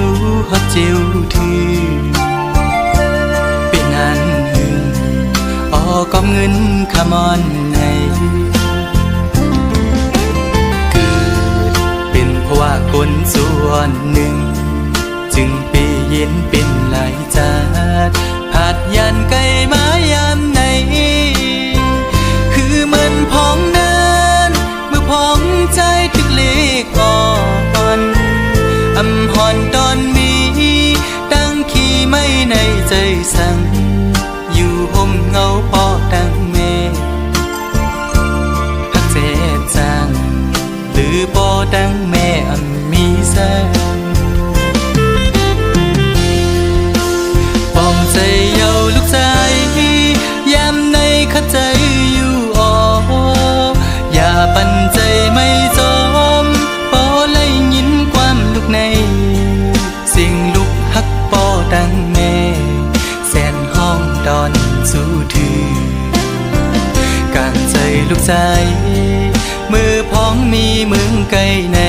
วฮอดเจียวถือเป็นนั้นหึงออกอบเงินขมอนให้เกิดเป็นเพราะว่าคนส่วนหนึ่งจึงเปเย็นเป็นหลายจาดผาดยันไกลมายามไหนคือเหมือนพ้องเดินเมื่อพ้องใจถึกเลขอ่อนอำหอนตอนมีดังขี้ไม่ในใจสั่งอยู่ห่มเงาพอดังแม่พักเจ็บจังหรือพอดังแม่มีแสงปอมใจเยาลูกชายยามในข้าใจอยู่อ่ออย่าปันใจไม่จมปอเลยยินความลูกในสิ่งลูกฮักปอดังแม่แสนห้องดอนสู้ถือกางใจลูกชายมือพ้องมีมึงไกลใน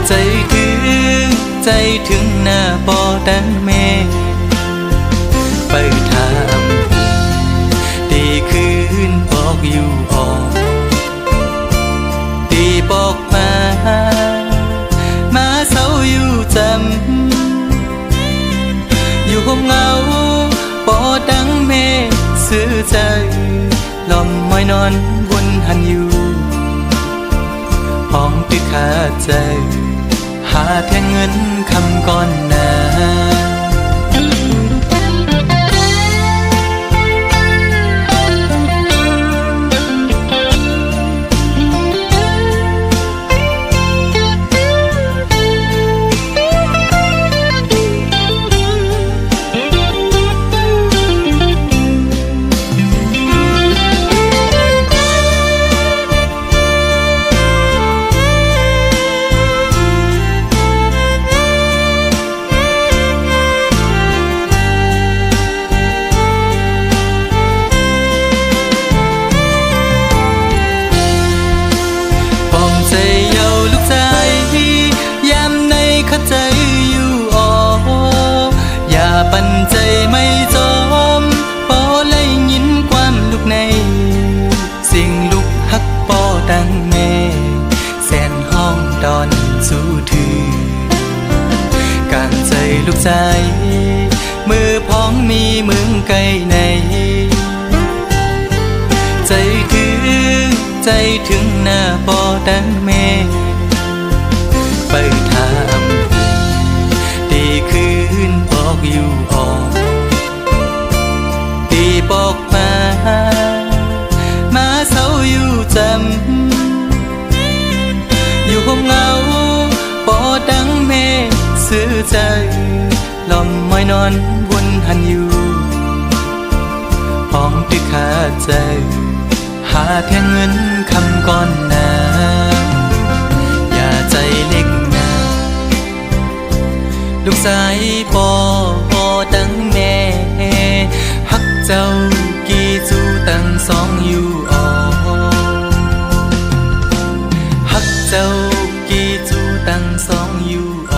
ใจถึงหน้าปอดังแม่ไปถามดีคืนบอกอยู่ออกดีบอกมาเศร้าอยู่จำอยู่ห่มเงาปอดังแม่ซื้อใจลอมมอยนอนบนหันอยู่ห้องตึกขาดใจหาแทนเงินคำก่อนหน้าใจอยู่อ่ออย่าปันใจไม่จมปอเลยยินความลูกในสิ่งลูกฮักปอดังแม่แสนห้องดอนสู้ถือกางใจลูกใจมือพ้องมีมึงไกลในใจถึงหน้าปอดังแม่ไปถามดีคืนบอกอยู่ออกดีบอกมาเศร้าอยู่จำอยู่ห่มเงาปอดังแม่ซื้อใจลอมมอยนอนบนหันอยู่ห้องตึกขาดใจหาแทนเงินคำก่อนหน้าอย่าใจเล็กลูกสายปอดังแม่ฮักเจ้ากี่จูตั้งสองอยู่อ่อฮักเจ้ากี่จูตั้งสองอยู่อ่อ